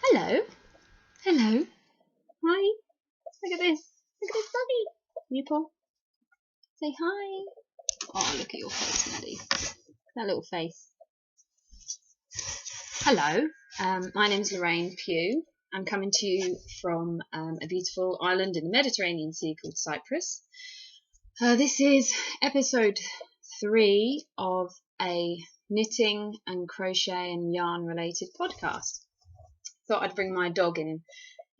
Hello. Hello. Hi. Look at this. Look at this doggy. You Paul. Say hi. Oh, look at your face, Maddie. That little face. Hello. My name's Lorraine Pugh. I'm coming to you from a beautiful island in the Mediterranean Sea called Cyprus. This is episode 3 of a knitting and crochet and yarn related podcast. Thought I'd bring my dog in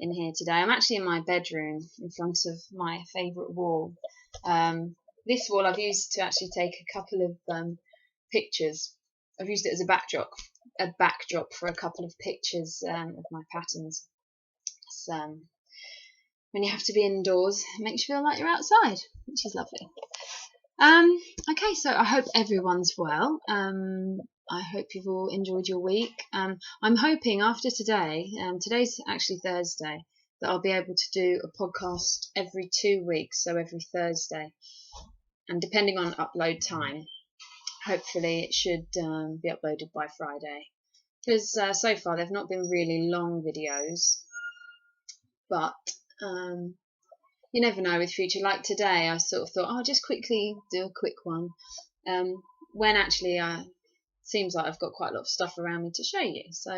here today. I'm actually in my bedroom in front of my favourite wall. This wall I've used to actually take a couple of pictures. I've used it as a backdrop for a couple of pictures of my patterns. So, when you have to be indoors, it makes you feel like you're outside, which is lovely. Okay, so I hope everyone's well. I hope you've all enjoyed your week. I'm hoping after today, today's actually Thursday, that I'll be able to do a podcast every 2 weeks, so every Thursday. And depending on upload time, hopefully it should be uploaded by Friday. Because so far they've not been really long videos, but you never know with future. Like today, I sort of thought, I'll just quickly do a quick one. When actually seems like I've got quite a lot of stuff around me to show you. So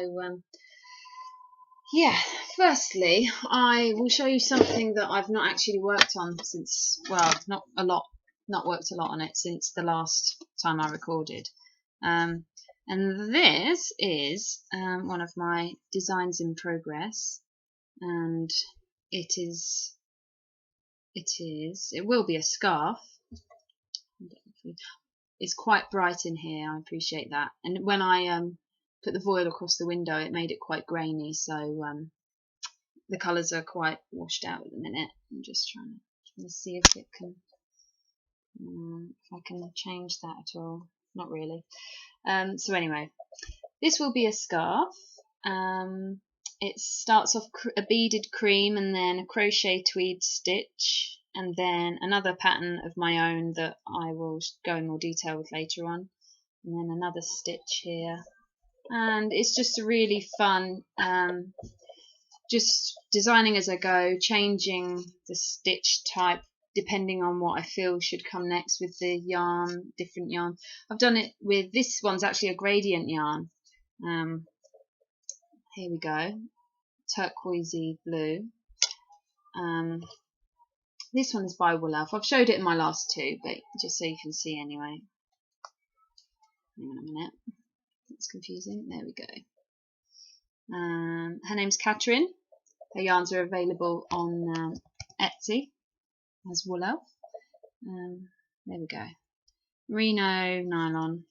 yeah, firstly, I will show you something that I've not actually worked on since, well, not worked a lot on it since the last time I recorded. And this is one of my designs in progress, and it will be a scarf. It's quite bright in here, I appreciate that. And when I put the voile across the window, it made it quite grainy, so the colours are quite washed out at the minute. I'm just trying to see if it can, if I can change that at all. Not really. So anyway, this will be a scarf. It starts off a beaded cream and then a crochet tweed stitch, and then another pattern of my own that I will go in more detail with later on, and then another stitch here. And it's just a really fun, just designing as I go, changing the stitch type depending on what I feel should come next with the yarn, different yarn. I've done it with, this one's actually a gradient yarn. Here we go, turquoisey blue. This one is by Wollelfe. I've showed it in my last two, but just so you can see anyway. Hang on a minute, it's confusing. There we go. Her name's Jaclyn. Her yarns are available on Etsy as Wollelfe. There we go. Merino nylon.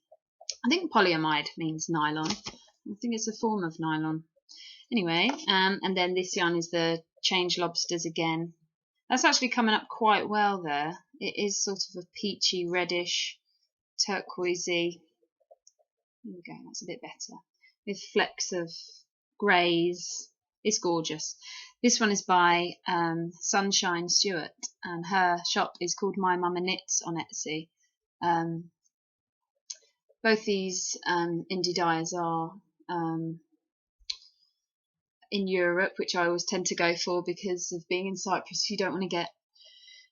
I think polyamide means nylon. I think it's a form of nylon. Anyway, and then this yarn is the Change Lobsters again. That's actually coming up quite well there. It is sort of a peachy, reddish, turquoisey. There we go, that's a bit better. With flecks of greys. It's gorgeous. This one is by Sunshine Stewart, and her shop is called My Mama Knits on Etsy. Both these indie dyers are in Europe, which I always tend to go for because of being in Cyprus. You don't want to get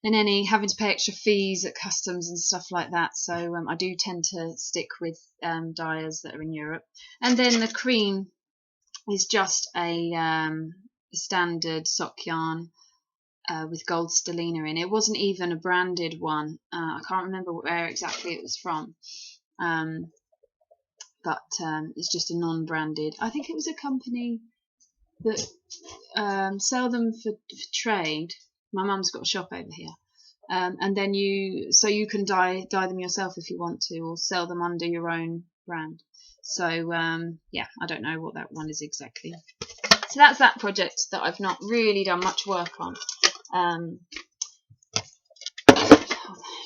having to pay extra fees at customs and stuff like that. So I do tend to stick with dyers that are in Europe. And then the cream is just a standard sock yarn with gold stellina in. It wasn't even a branded one. I can't remember where exactly it was from. But it's just a non-branded. I think it was a company that sell them for trade. My mum's got a shop over here, and then you can dye them yourself if you want to, or sell them under your own brand. So yeah, I don't know what that one is exactly. So that's that project that I've not really done much work on. I'll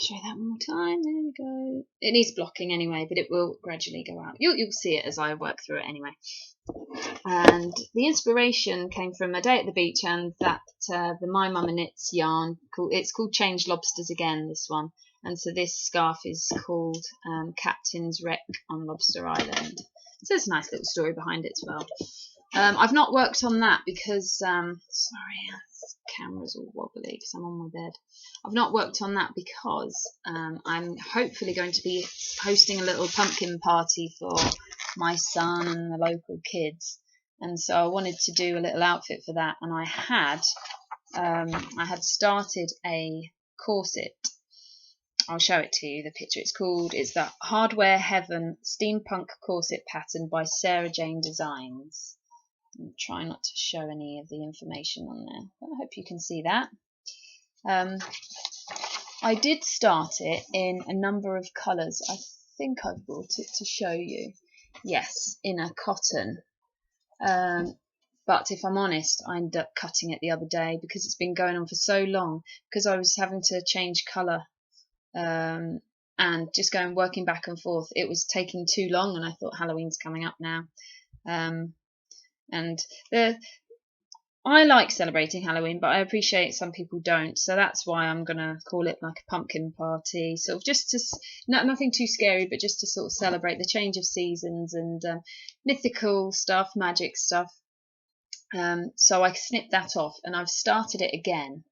show that one more time. There we go. It needs blocking anyway, but it will gradually go out. You'll see it as I work through it anyway. And the inspiration came from a day at the beach, and that the My Mama Knits yarn, it's called Change Lobsters again, this one. And so this scarf is called Captain's Wreck on Lobster Island. So there's a nice little story behind it as well. I've not worked on that because, sorry, this camera's all wobbly because I'm on my bed. I've not worked on that because I'm hopefully going to be hosting a little pumpkin party for my son and the local kids. And so I wanted to do a little outfit for that. And I had started a corset. I'll show it to you, the picture. It's the Hardware Heaven Steampunk Corset Pattern by Sarah Jane Designs. I'm trying not to show any of the information on there, but I hope you can see that. I did start it in a number of colours. I think I've brought it to show you. Yes, in a cotton. But if I'm honest, I ended up cutting it the other day because it's been going on for so long, because I was having to change colour and just working back and forth. It was taking too long, and I thought Halloween's coming up now. And I like celebrating Halloween, but I appreciate some people don't. So that's why I'm going to call it like a pumpkin party. Sort of just to, nothing too scary, but just to sort of celebrate the change of seasons and mythical stuff, magic stuff. So I snipped that off, and I've started it again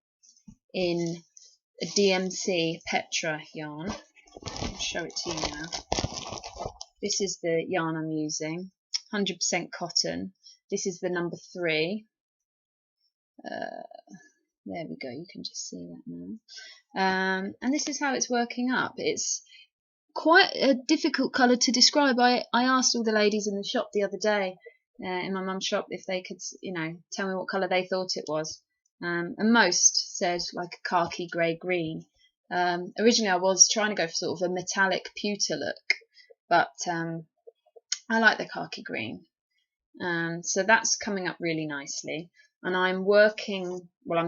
in a DMC Petra yarn. I'll show it to you now. This is the yarn I'm using, 100% cotton. This is the number 3. There we go, you can just see that now. And this is how it's working up. It's quite a difficult colour to describe. I asked all the ladies in the shop the other day, in my mum's shop, if they could, tell me what colour they thought it was. And most said like a khaki grey green. Originally I was trying to go for sort of a metallic pewter look, but I like the khaki green. So that's coming up really nicely. And I'm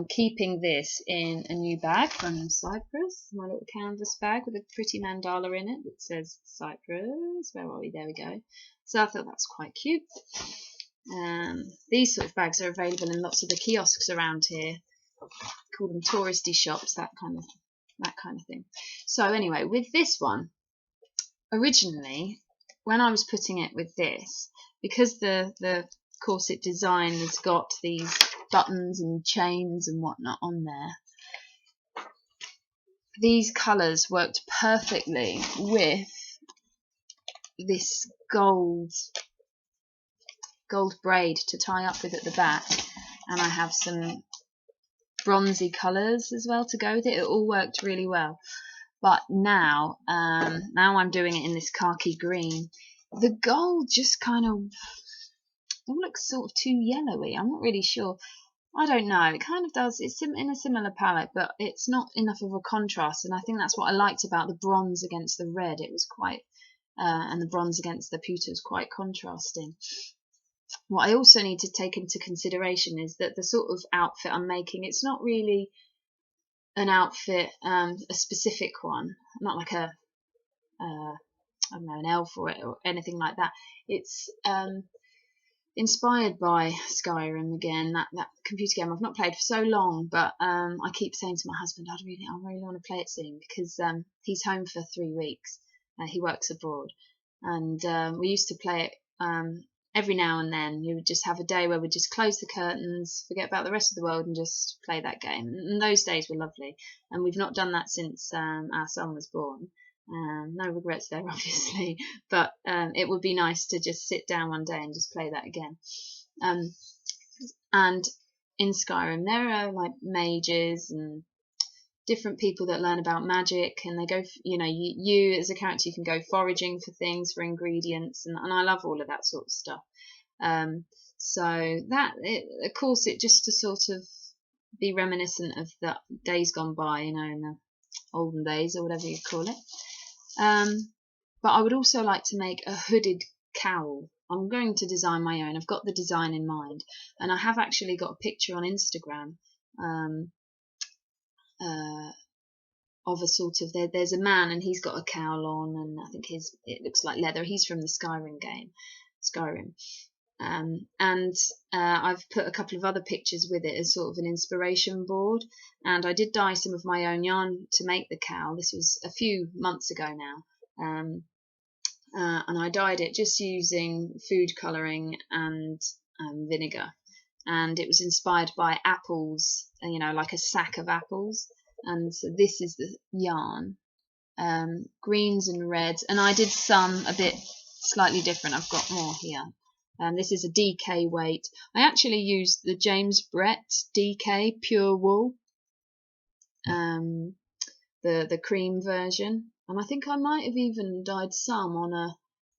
keeping this in a new bag from Cyprus, my little canvas bag with a pretty mandala in it that says Cyprus. Where are we? There we go. So I thought that's quite cute. These sort of bags are available in lots of the kiosks around here. Call them touristy shops, that kind of thing. So anyway, with this one, originally when I was putting it with this, because the corset design has got these buttons and chains and whatnot on there, these colours worked perfectly with this gold braid to tie up with at the back, and I have some bronzy colours as well to go with it. It all worked really well. But now I'm doing it in this khaki green. The gold just kind of looks sort of too yellowy. I'm not really sure. I don't know. It kind of does. It's in a similar palette, but it's not enough of a contrast. And I think that's what I liked about the bronze against the red. It was quite, and the bronze against the pewter was quite contrasting. What I also need to take into consideration is that the sort of outfit I'm making, it's not really an outfit, a specific one, not like a I don't know, an elf or anything like that. It's inspired by Skyrim again, that computer game I've not played for so long, but I keep saying to my husband, I really want to play it soon, because he's home for 3 weeks. He works abroad, and we used to play it every now and then. You would just have a day where we'd just close the curtains, forget about the rest of the world, and just play that game. And those days were lovely, and we've not done that since our son was born. No regrets there, obviously, but it would be nice to just sit down one day and just play that again. And in Skyrim there are like mages and different people that learn about magic, and they go, you as a character, you can go foraging for things, for ingredients, and I love all of that sort of stuff. So that, of course, it just to sort of be reminiscent of the days gone by, in the olden days, or whatever you call it. But I would also like to make a hooded cowl. I'm going to design my own. I've got the design in mind, and I have actually got a picture on Instagram of a sort of, there's a man and he's got a cowl on, and I think it looks like leather. He's from the Skyrim game, Skyrim. And I've put a couple of other pictures with it as sort of an inspiration board, and I did dye some of my own yarn to make the cowl. This was a few months ago now, and I dyed it just using food colouring and vinegar, and it was inspired by apples, like a sack of apples. And so this is the yarn, greens and reds, and I did some a bit slightly different. I've got more here. This is a DK weight. I actually used the James Brett DK pure wool, the cream version, and I think I might have even dyed some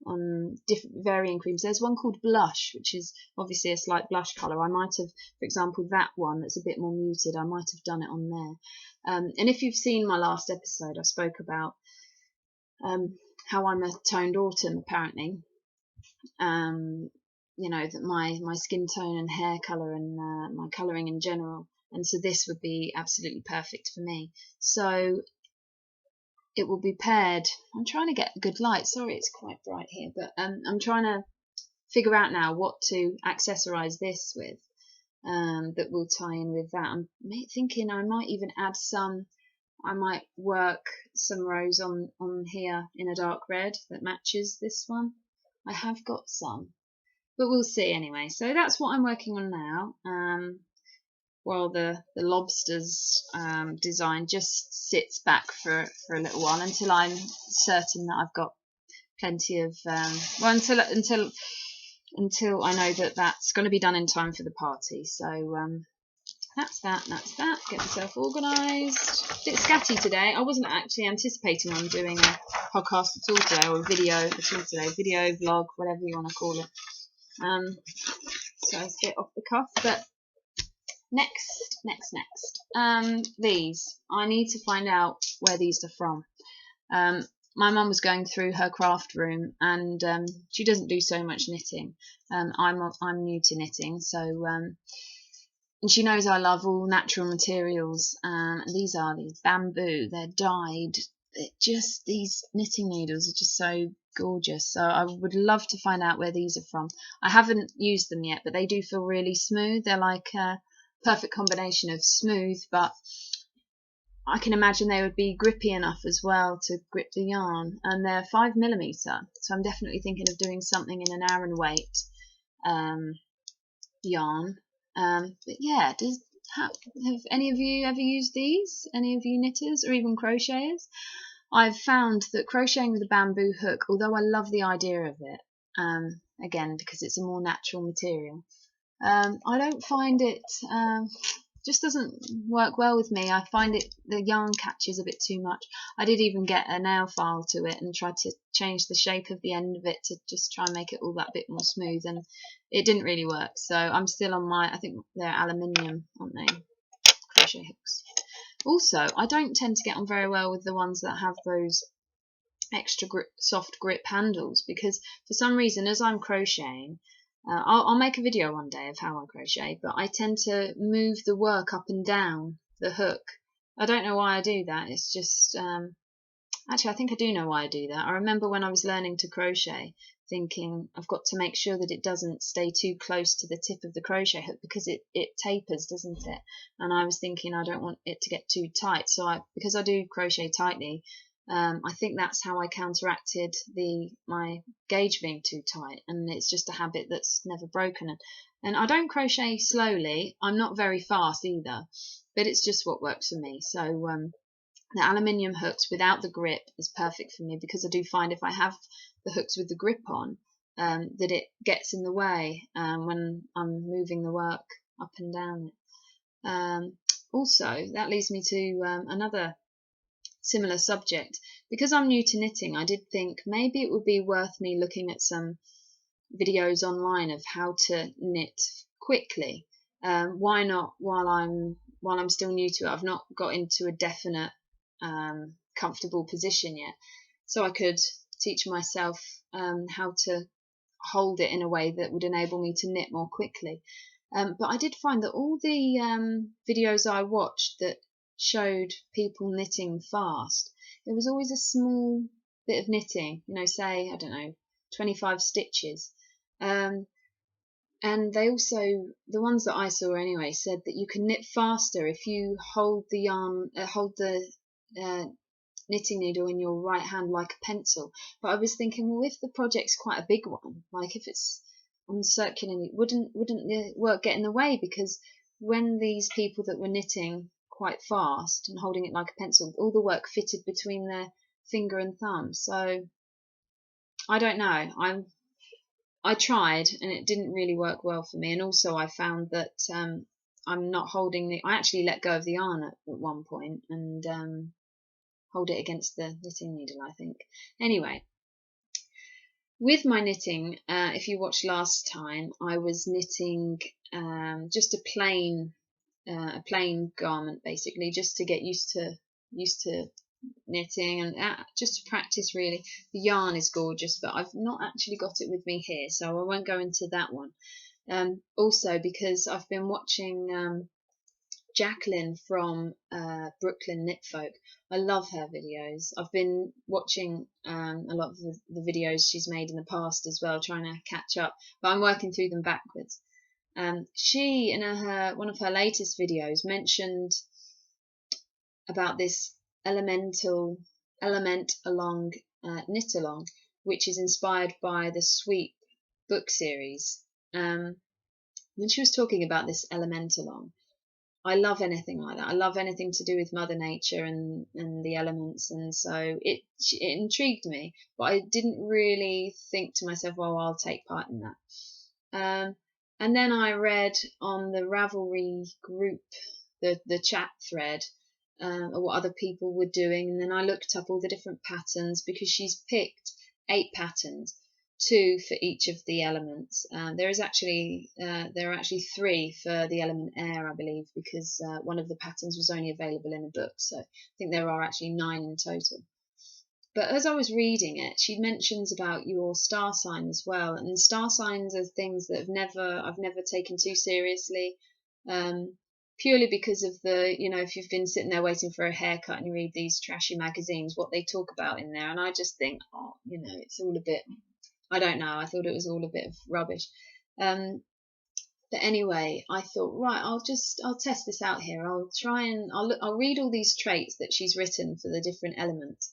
on different varying creams. There's one called Blush, which is obviously a slight blush colour. I might have, for example, that one that's a bit more muted, I might have done it on there. And if you've seen my last episode, I spoke about how I'm a toned autumn, apparently. That my skin tone and hair colour and my colouring in general, and so this would be absolutely perfect for me. So it will be paired. I'm trying to get good light. Sorry, it's quite bright here, but I'm trying to figure out now what to accessorize this with, that will tie in with that. I'm thinking I might even add some. I might work some rows on here in a dark red that matches this one. I have got some, but we'll see anyway. So that's what I'm working on now. While the lobsters design just sits back for a little while until I'm certain that I've got plenty of until I know that that's going to be done in time for the party. So that's that. Get myself organised. A bit scatty today. I wasn't actually anticipating on doing a podcast at all today, or a video at all today. Video, vlog, whatever you want to call it. So it's a bit off the cuff, but next. These. I need to find out where these are from. My mum was going through her craft room, and she doesn't do so much knitting. I'm new to knitting, so and she knows I love all natural materials. And these are these bamboo. They're dyed. These knitting needles are just so gorgeous. So I would love to find out where these are from. I haven't used them yet, but they do feel really smooth. They're like a perfect combination of smooth, but I can imagine they would be grippy enough as well to grip the yarn. And they're 5mm, so I'm definitely thinking of doing something in an Aran weight yarn. But yeah, have any of you ever used these? Any of you knitters or even crocheters? I've found that crocheting with a bamboo hook, although I love the idea of it, again because it's a more natural material, I don't find it, just doesn't work well with me. I find the yarn catches a bit too much. I did even get a nail file to it and tried to change the shape of the end of it to just try and make it all that bit more smooth, and it didn't really work. So I'm still on I think they're aluminium, aren't they, crochet hooks. Also, I don't tend to get on very well with the ones that have those extra soft grip handles, because for some reason, as I'm crocheting, I'll make a video one day of how I crochet, but I tend to move the work up and down the hook. I don't know why I do that. It's just, actually I think I do know why I do that. I remember when I was learning to crochet thinking I've got to make sure that it doesn't stay too close to the tip of the crochet hook, because it tapers, doesn't it? And I was thinking I don't want it to get too tight, so because I do crochet tightly, I think that's how I counteracted my gauge being too tight, and it's just a habit that's never broken. And I don't crochet slowly. I'm not very fast either, but it's just what works for me. So the aluminium hooks without the grip is perfect for me, because I do find if I have the hooks with the grip on, that it gets in the way when I'm moving the work up and down it. Also, that leads me to another similar subject. Because I'm new to knitting, I did think maybe it would be worth me looking at some videos online of how to knit quickly. Why not while I'm still new to it? I've not got into a definite comfortable position yet, so I could teach myself how to hold it in a way that would enable me to knit more quickly. But I did find that all the videos I watched that showed people knitting fast, it was always a small bit of knitting, say, I don't know, 25 stitches. And they also, the ones that I saw anyway, said that you can knit faster if you hold the knitting needle in your right hand like a pencil. But I was thinking, well, if the project's quite a big one, like if it's, on circular knit, wouldn't the work get in the way? Because when these people that were knitting quite fast and holding it like a pencil, all the work fitted between their finger and thumb. So I don't know. I tried and it didn't really work well for me. And also I found that I'm not holding the. I actually let go of the yarn at one point and hold it against the knitting needle, I think. Anyway, with my knitting, if you watched last time, I was knitting just a plain garment, basically, just to get used to knitting and just to practice, really. The yarn is gorgeous, but I've not actually got it with me here, so I won't go into that one. Also, because I've been watching Jaclyn from Brooklyn Knitfolk. I love her videos. I've been watching a lot of the videos she's made in the past as well, trying to catch up, but I'm working through them backwards. She, in one of her latest videos, mentioned about this element along knit along, which is inspired by the Sweep book series. When she was talking about this element along, I love anything like that. I love anything to do with Mother Nature and the elements, and so it intrigued me, but I didn't really think to myself, well, I'll take part in that. And then I read on the Ravelry group, the chat thread, what other people were doing, and then I looked up all the different patterns, because she's picked 8 patterns, 2 for each of the elements. There are actually 3 for the element air, I believe, because one of the patterns was only available in a book, so I think there are actually 9 in total. But as I was reading it, she mentions about your star sign as well, and star signs are things that I've never taken too seriously, purely because of if you've been sitting there waiting for a haircut and you read these trashy magazines, what they talk about in there, and I just think, it's all a bit, I don't know, I thought it was all a bit of rubbish. But anyway, I thought, right, I'll test this out here. I'll read all these traits that she's written for the different elements,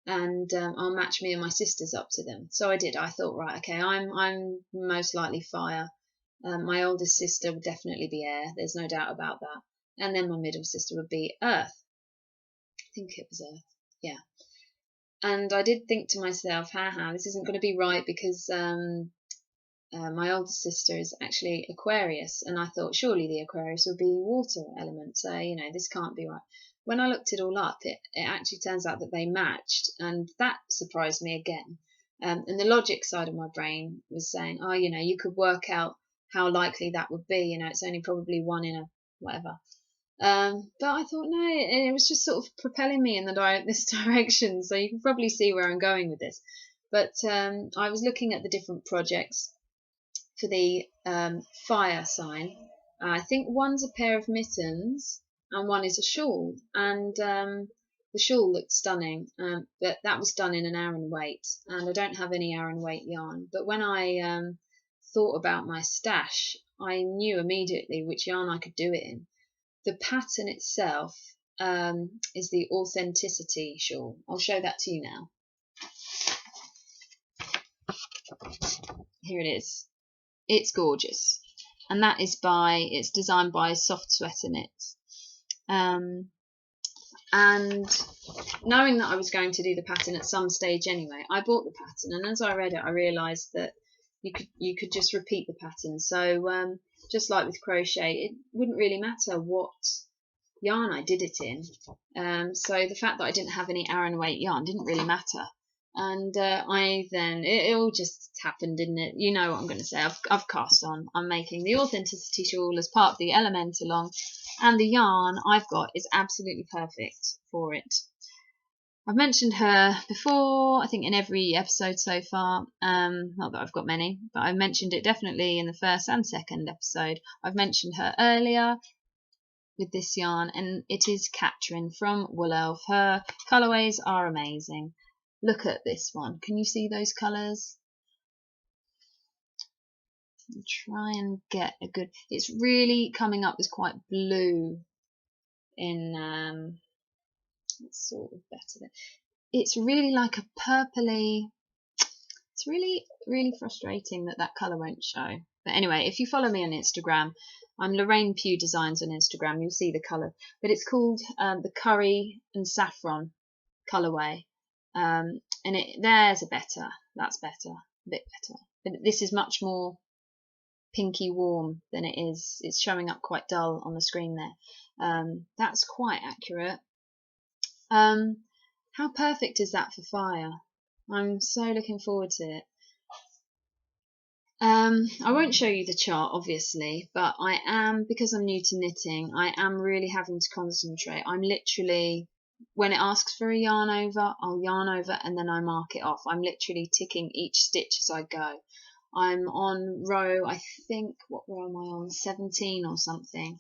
and I'll match me and my sisters up to them. So I did. I thought, right, okay, I'm most likely fire. My oldest sister would definitely be air. There's no doubt about that. And then my middle sister would be earth. I think it was earth. Yeah. And I did think to myself, this isn't going to be right, because my oldest sister is actually Aquarius, and I thought surely the Aquarius would be water element, so this can't be right. When I looked it all up, it actually turns out that they matched, and that surprised me again. And the logic side of my brain was saying, you could work out how likely that would be. It's only probably 1 in a whatever. But I thought, no, it was just sort of propelling me in this direction. So you can probably see where I'm going with this. But I was looking at the different projects for the fire sign. I think one's a pair of mittens and one is a shawl. And the shawl looked stunning, but that was done in an Aran weight. And I don't have any Aran weight yarn. But when I thought about my stash, I knew immediately which yarn I could do it in. The pattern itself is the Authenticity shawl. I'll show that to you now. Here it is. It's gorgeous, and it's designed by Softsweater Knits. And knowing that I was going to do the pattern at some stage anyway, I bought the pattern, and as I read it, I realised that you could just repeat the pattern. So just like with crochet, it wouldn't really matter what yarn I did it in. So the fact that I didn't have any Aran weight yarn didn't really matter. And it all just happened, didn't it? You know what I'm going to say. I've cast on. I'm making the Authenticity shawl as part of the element along, and the yarn I've got is absolutely perfect for it. I've mentioned her before, I think in every episode so far. Not that I've got many, but I've mentioned it definitely in the first and second episode. I've mentioned her earlier with this yarn, and it is Jaclyn from Wollelfe. Her colourways are amazing. Look at this one. Can you see those colours? I'll try and get a good... It's really coming up as quite blue in... It's sort of better. It's really like a purpley... It's really, really frustrating that that colour won't show. But anyway, if you follow me on Instagram, I'm Lorraine Pugh Designs on Instagram, you'll see the colour. But it's called the Curry and Saffron colourway. And there's that's better, a bit better. But this is much more pinky warm than it is. It's showing up quite dull on the screen there. That's quite accurate. How perfect is that for fire? I'm so looking forward to it. I won't show you the chart, obviously, but I am, because I'm new to knitting, I am really having to concentrate. I'm literally, when it asks for a yarn over, I'll yarn over and then I mark it off. I'm literally ticking each stitch as I go. I'm on row, I think, what row am I on? 17 or something.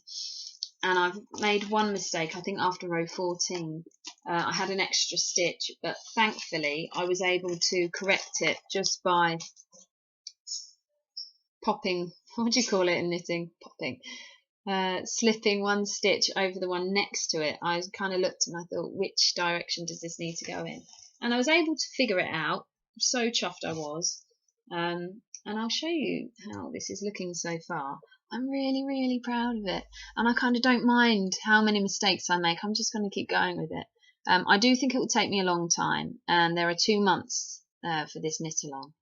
And I've made one mistake, I think after row 14. I had an extra stitch, but thankfully I was able to correct it just by popping, what do you call it in knitting? Popping. Slipping one stitch over the one next to it. I kind of looked and I thought, which direction does this need to go in? And I was able to figure it out. So chuffed I was. And I'll show you how this is looking so far. I'm really, really proud of it. And I kind of don't mind how many mistakes I make. I'm just going to keep going with it. I do think it will take me a long time. And there are 2 months for this knit along.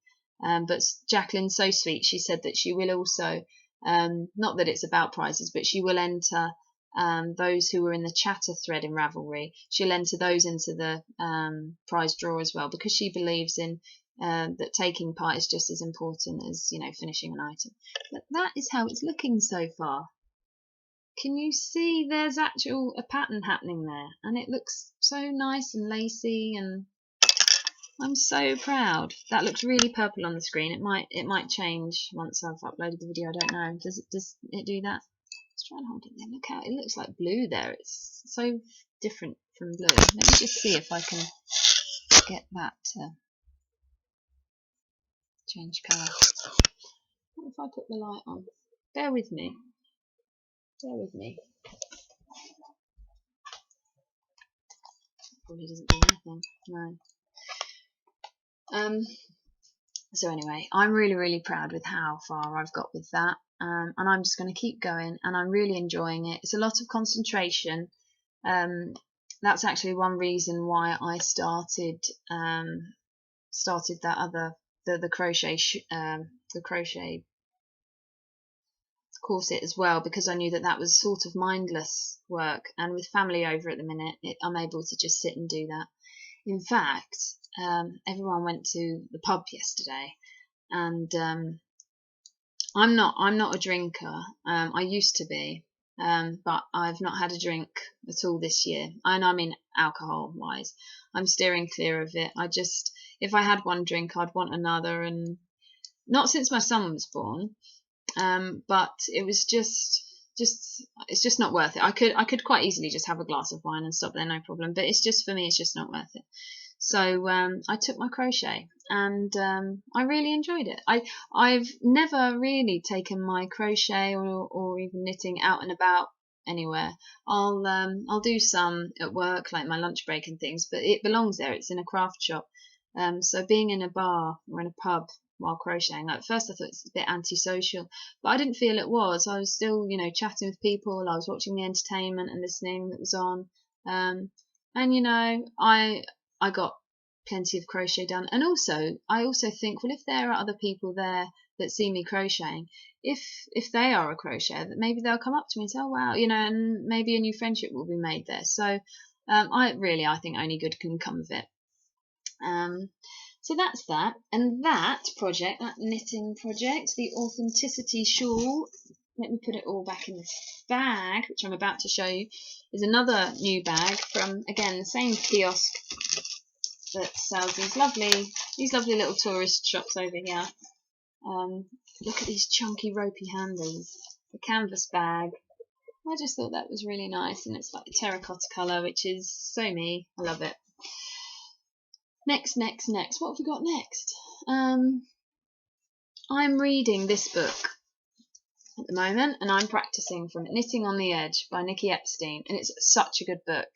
But Jaclyn's so sweet. She said that she will also, not that it's about prizes, but she will enter those who were in the chatter thread in Ravelry. She'll enter those into the prize draw as well, because she believes in that taking part is just as important as, you know, finishing an item. But that is how it's looking so far. Can you see there's actual a pattern happening there, and it looks so nice and lacy, and I'm so proud. That looks really purple on the screen. It might change once I've uploaded the video. I don't know. Does it do that? Let's try and hold it there. Look how it looks like blue there. It's so different from blue. Let me just see if I can get that to change colour. What if I put the light on? Bear with me. Bear with me. Probably doesn't do anything. No. So anyway, I'm really, really proud with how far I've got with that. And I'm just going to keep going, and I'm really enjoying it. It's a lot of concentration. That's actually one reason why I started that other the crochet corset as well, because I knew that was sort of mindless work, and with family over at the minute, I'm able to just sit and do that. In fact, everyone went to the pub yesterday, and I'm not a drinker. I used to be, but I've not had a drink at all this year. And I mean alcohol wise, I'm steering clear of it. If I had one drink, I'd want another, and not since my son was born. But it was it's just not worth it. I could quite easily just have a glass of wine and stop there, no problem. But for me, it's just not worth it. So I took my crochet, and I really enjoyed it. I've never really taken my crochet or even knitting out and about anywhere. I'll do some at work, like my lunch break and things, but it belongs there. It's in a craft shop. So being in a bar or in a pub while crocheting, like at first I thought it's a bit antisocial, but I didn't feel it was. I was still, you know, chatting with people. I was watching the entertainment and listening that was on, and you know, I got plenty of crochet done. And I also think, well, if there are other people there that see me crocheting, if they are a crocheter, that maybe they'll come up to me and say, oh wow, you know, and maybe a new friendship will be made there. So I think only good can come of it. So that's that. And that project, that knitting project, the Authenticity Shawl, let me put it all back in this bag, which I'm about to show you, is another new bag from, again, the same kiosk that sells these lovely little tourist shops over here. Look at these chunky ropey handles. The canvas bag. I just thought that was really nice, and it's like a terracotta colour, which is so me. I love it. Next. What have we got next? I'm reading this book at the moment, and I'm practicing from it. Knitting on the Edge by Nicky Epstein, and it's such a good book.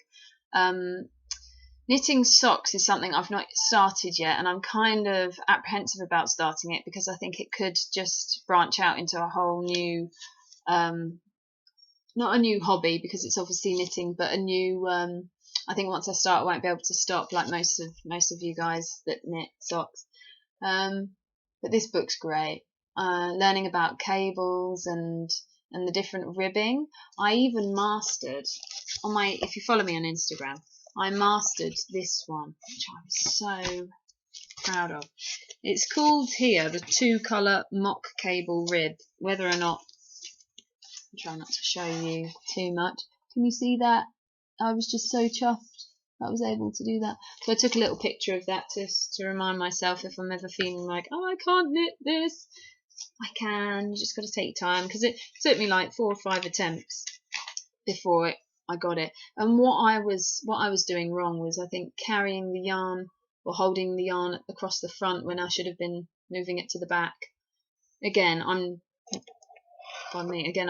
Knitting socks is something I've not started yet, and I'm kind of apprehensive about starting it because I think it could just branch out into a whole new, not a new hobby because it's obviously knitting, but a new. I think once I start, I won't be able to stop like most of you guys that knit socks. But this book's great. Learning about cables and the different ribbing. I even mastered on my. If you follow me on Instagram, I mastered this one, which I'm so proud of. It's called here the 2-colour mock cable rib. Whether or not, I'm trying not to show you too much. Can you see that? I was just so chuffed that I was able to do that. So I took a little picture of that to remind myself if I'm ever feeling like, oh, I can't knit this. I can. You just got to take your time, because it took me like 4 or 5 attempts before I got it. And what I was doing wrong was, I think, carrying the yarn or holding the yarn across the front when I should have been moving it to the back. Again, I'm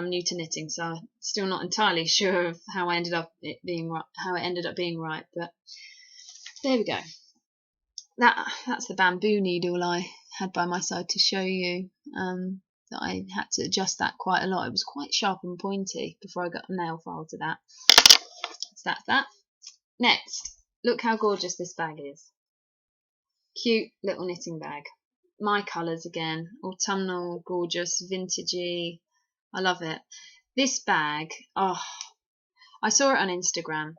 new to knitting, so I'm still not entirely sure of how it ended up being right. But there we go. That's the bamboo needle I had by my side to show you. That I had to adjust that quite a lot. It was quite sharp and pointy before I got a nail file to that. So that's that. Next, look how gorgeous this bag is. Cute little knitting bag. My colours again, autumnal, gorgeous, vintagey. I love it. This bag, oh, I saw it on Instagram.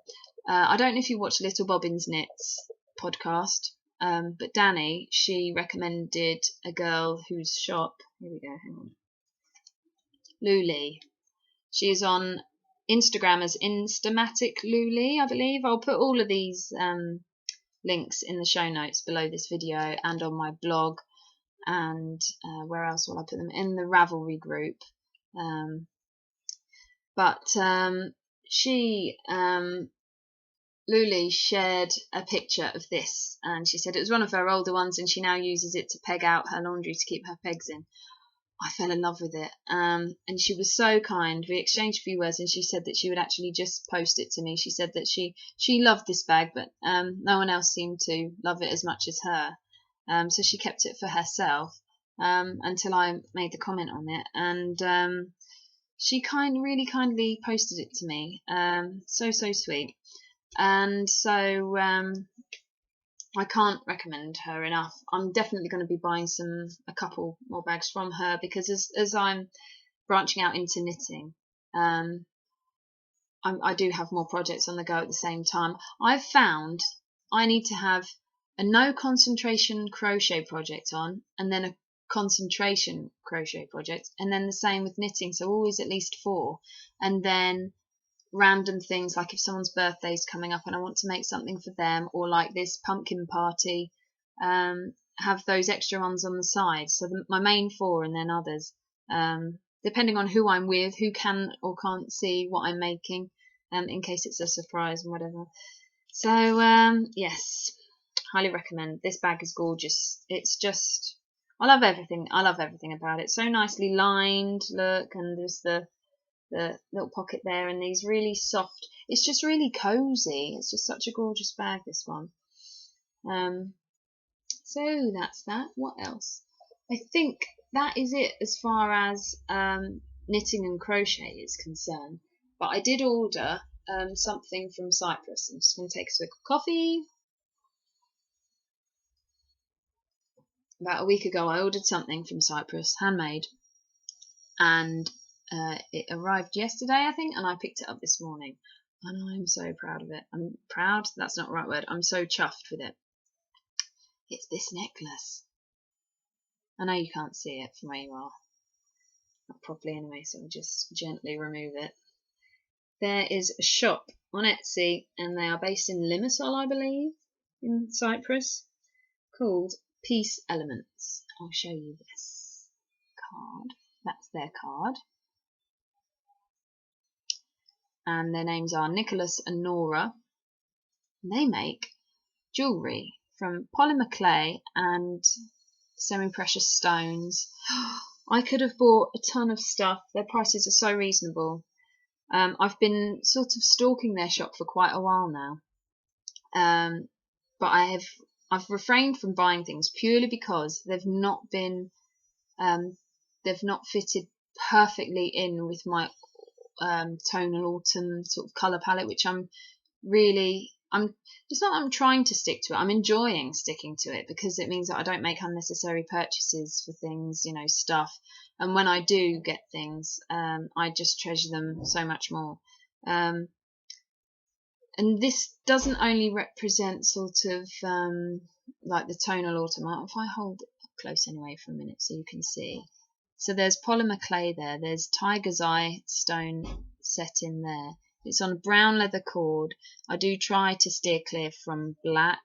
I don't know if you watch Little Bobbins Knits podcast, but Danny, she recommended a girl whose shop, here we go, hang on, LouLeigh. She is on Instagram as Instamatic LouLeigh, I believe. I'll put all of these links in the show notes below this video and on my blog, and where else will I put them? In the Ravelry group. LouLeigh shared a picture of this, and she said it was one of her older ones, and she now uses it to peg out her laundry to keep her pegs in. I fell in love with it, and she was so kind. We exchanged a few words, and she said that she would actually just post it to me. She said that she loved this bag, but no one else seemed to love it as much as her, so she kept it for herself until I made the comment on it, and she really kindly posted it to me. So sweet. And so I can't recommend her enough. I'm definitely going to be buying a couple more bags from her, because as I'm branching out into knitting, I do have more projects on the go at the same time. I've found I need to have a no concentration crochet project on, and then a concentration crochet project, and then the same with knitting, so always at least 4, and then random things like if someone's birthday's coming up and I want to make something for them, or like this pumpkin party, have those extra ones on the side. So my main 4 and then others, depending on who I'm with, who can or can't see what I'm making, in case it's a surprise and whatever. So yes, highly recommend. This bag is gorgeous. It's just, I love everything about it. So nicely lined, look, and there's the little pocket there, and these really soft, it's just really cozy. It's just such a gorgeous bag, this one. So that's that. What else? I think that is it as far as knitting and crochet is concerned, but I did order something from Cyprus. I'm just going to take a swig of coffee. About a week ago I ordered something from Cyprus, handmade, and it arrived yesterday, I think, and I picked it up this morning, and I'm so proud of it. I'm proud, that's not the right word, I'm so chuffed with it. It's this necklace. I know you can't see it from where you are, not properly anyway, so I'll just gently remove it. There is a shop on Etsy, and they are based in Limassol, I believe, in Cyprus, called Peace Elements. I'll show you this card. That's their card. And their names are Nicholas and Nora. And they make jewellery from polymer clay and semi-precious stones. I could have bought a ton of stuff. Their prices are so reasonable. I've been sort of stalking their shop for quite a while now, but I've refrained from buying things purely because they've not fitted perfectly in with my tonal autumn sort of colour palette, which it's not that I'm trying to stick to it, I'm enjoying sticking to it because it means that I don't make unnecessary purchases for things, stuff, and when I do get things, I just treasure them so much more. And this doesn't only represent sort of like the tonal autumn. If I hold it close anyway for a minute so you can see. So there's polymer clay there. There's tiger's eye stone set in there. It's on a brown leather cord. I do try to steer clear from black.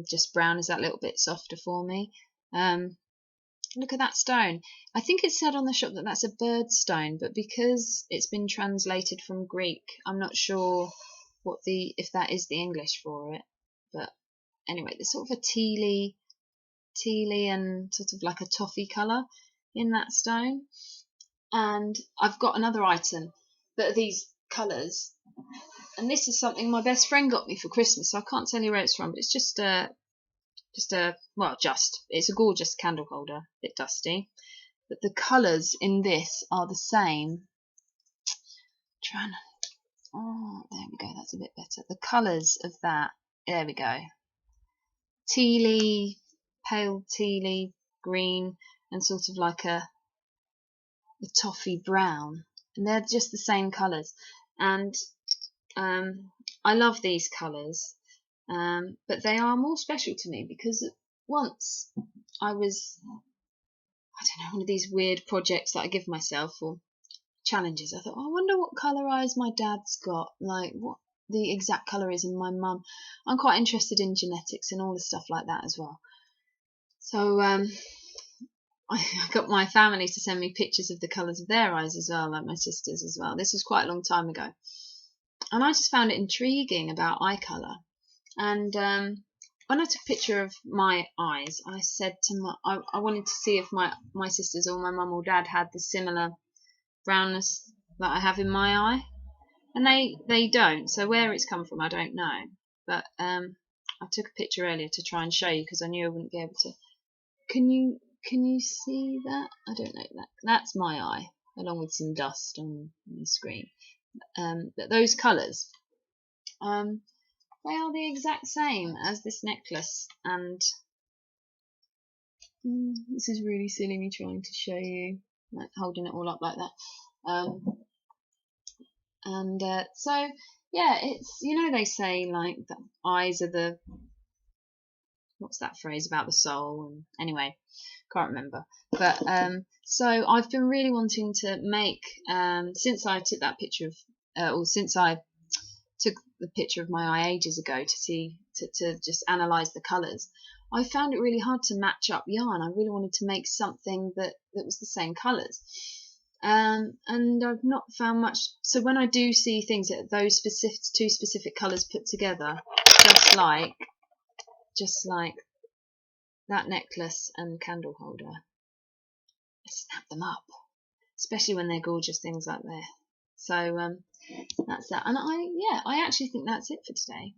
Just brown is that little bit softer for me. Look at that stone. I think it said on the shop that that's a bird stone, but because it's been translated from Greek, I'm not sure if that is the English for it. But anyway, there's sort of a tealy and sort of like a toffee colour in that stone. And I've got another item that are these colours, and this is something my best friend got me for Christmas, so I can't tell you where it's from, but it's it's a gorgeous candle holder, a bit dusty, but the colours in this are the same. Oh, there we go, that's a bit better. The colours of that, there we go, tealy, pale tealy green, and sort of like a toffee brown, and they're just the same colours. And I love these colours, but they are more special to me because once I was, one of these weird projects that I give myself, or challenges. I thought, I wonder what colour eyes my dad's got, like what the exact colour is in my mum. I'm quite interested in genetics and all the stuff like that as well. So I got my family to send me pictures of the colours of their eyes as well, like my sisters as well. This was quite a long time ago. And I just found it intriguing about eye colour. And when I took a picture of my eyes, I said to I wanted to see if my sisters or my mum or dad had the similar brownness that I have in my eye. And they don't. So where it's come from, I don't know. But I took a picture earlier to try and show you because I knew I wouldn't be able to. Can you see that? I don't know. That's my eye, along with some dust on the screen. But those colours, they are the exact same as this necklace. And this is really silly, me trying to show you, like holding it all up like that. So yeah, it's, they say like the eyes are the, what's that phrase about the soul? And anyway, can't remember. But so I've been really wanting to make, since I took that picture of, since I took the picture of my eye ages ago to just analyse the colours, I found it really hard to match up yarn. I really wanted to make something that was the same colours. And I've not found much. So when I do see things that those two specific colours put together, just like that necklace and candle holder, I snap them up, especially when they're gorgeous things like that. So that's that. And I actually think that's it for today.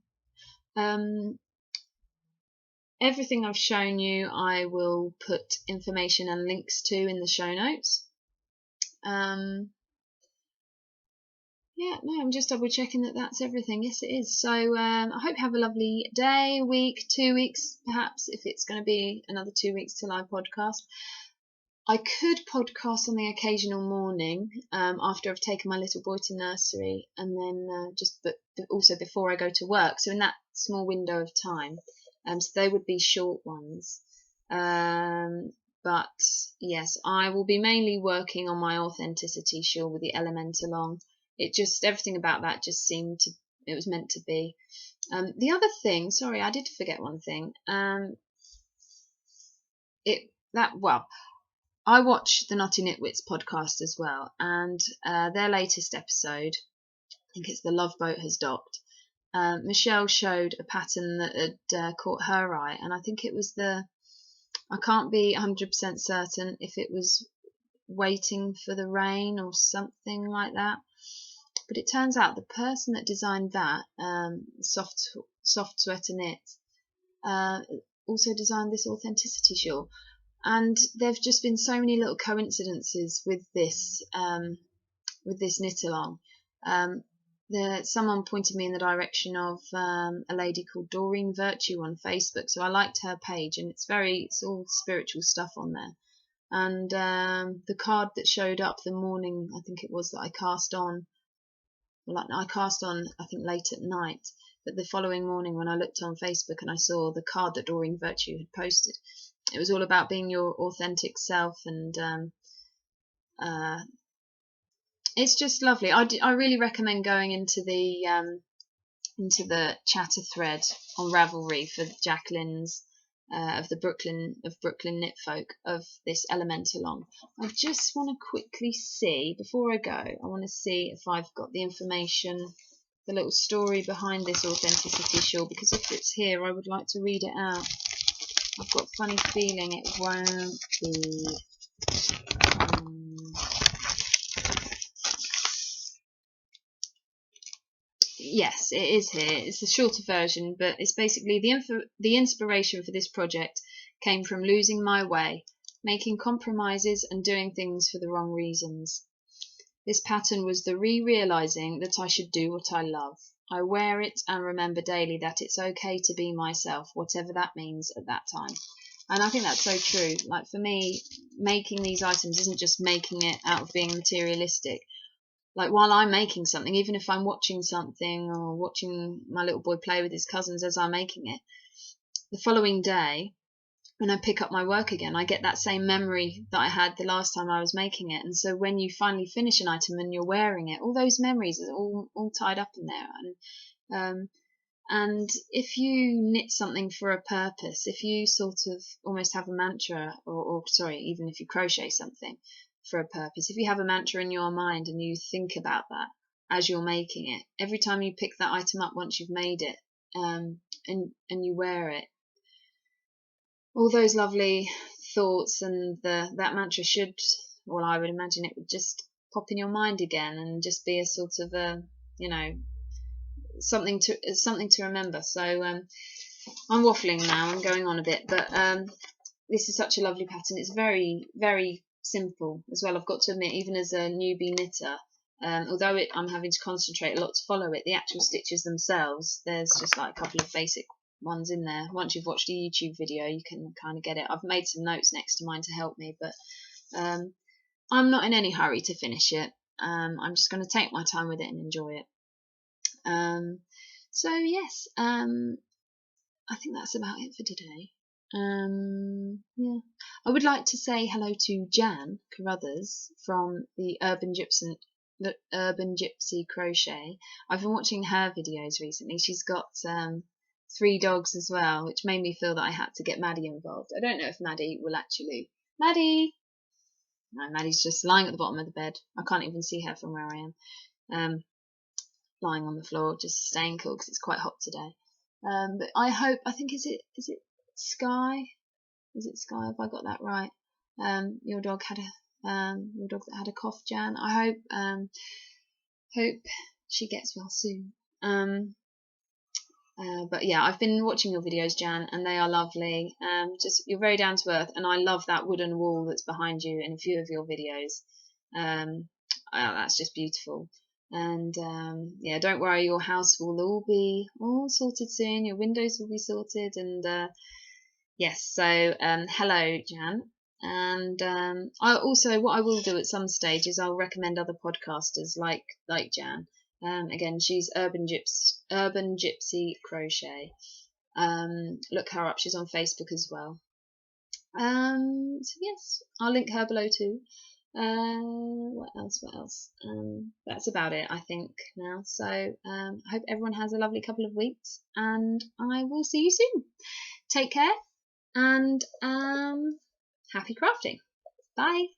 Everything I've shown you, I will put information and links to in the show notes. I'm just double checking that that's everything. Yes, it is. So I hope you have a lovely day, week, 2 weeks, perhaps, if it's going to be another 2 weeks till I podcast. I could podcast on the occasional morning after I've taken my little boy to nursery, and then but also before I go to work. So in that small window of time, so they would be short ones. But yes, I will be mainly working on my authenticity shawl with the elemental on. It just, everything about that just seemed to, it was meant to be. The other thing, sorry, I did forget one thing. I watch the Knotty Knit Wits podcast as well, and their latest episode, I think it's The Love Boat Has Docked. Michelle showed a pattern that had caught her eye, and I think it was I can't be 100% certain if it was Waiting for the Rain or something like that. But it turns out the person that designed that, Softsweater Knits, also designed this Authenticity shawl. And there've just been so many little coincidences with this knit along. Someone pointed me in the direction of a lady called Doreen Virtue on Facebook, so I liked her page, and it's all spiritual stuff on there. And the card that showed up the morning, I think it was, that I cast on, I think late at night, but the following morning when I looked on Facebook and I saw the card that Doreen Virtue had posted, it was all about being your authentic self, and it's just lovely. I really recommend going into the chatter thread on Ravelry for Jaclyn's of Brooklyn Knitfolk of this element along. I just want to quickly see, before I go, I want to see if I've got the information, the little story behind this Authenticity shawl, because if it's here I would like to read it out. I've got a funny feeling it won't be. Yes, it is here. It's the shorter version, but it's basically the inspiration for this project came from losing my way, making compromises and doing things for the wrong reasons. This pattern was the realizing that I should do what I love. I wear it and remember daily that it's okay to be myself, whatever that means at that time. And I think that's so true. Like, for me, making these items isn't just making it out of being materialistic. Like, while I'm making something, even if I'm watching something or watching my little boy play with his cousins as I'm making it, the following day, when I pick up my work again, I get that same memory that I had the last time I was making it. And so when you finally finish an item and you're wearing it, all those memories are all tied up in there. And if you knit something for a purpose, if you sort of almost have a mantra, or sorry, even if you crochet something for a purpose, if you have a mantra in your mind and you think about that as you're making it, every time you pick that item up once you've made it, and you wear it, all those lovely thoughts and that mantra should, well, I would imagine it would just pop in your mind again and just be a sort of something to remember. So I'm waffling now, I'm going on a bit, but this is such a lovely pattern. It's very, very simple as well, I've got to admit, even as a newbie knitter. Although I'm having to concentrate a lot to follow it, the actual stitches themselves, there's just like a couple of basic ones in there. Once you've watched a YouTube video, you can kind of get it. I've made some notes next to mine to help me, but I'm not in any hurry to finish it. I'm just going to take my time with it and enjoy it. So yes, I think that's about it for today. Yeah, I would like to say hello to Jan Carruthers from the Urban Gypsy Crochet. I've been watching her videos recently. She's got 3 dogs as well, which made me feel that I had to get Maddie involved. I don't know if Maddie will actually. Maddie! No, Maddie's just lying at the bottom of the bed. I can't even see her from where I am. Lying on the floor, just staying cool because it's quite hot today. But I think is it Sky? Is it Sky? Have I got that right? Your dog that had a cough, Jan. I hope she gets well soon. But yeah, I've been watching your videos, Jan, and they are lovely. Just, you're very down to earth, and I love that wooden wall that's behind you in a few of your videos. That's just beautiful. And yeah, don't worry, your house will all be all sorted soon. Your windows will be sorted, and yes. So hello, Jan. And what I will do at some stage is I'll recommend other podcasters like Jan. Again, she's Urban Gypsy Crochet. Look her up. She's on Facebook as well. So yes, I'll link her below too. What else? That's about it, I think, now. So I hope everyone has a lovely couple of weeks, and I will see you soon. Take care, and happy crafting. Bye.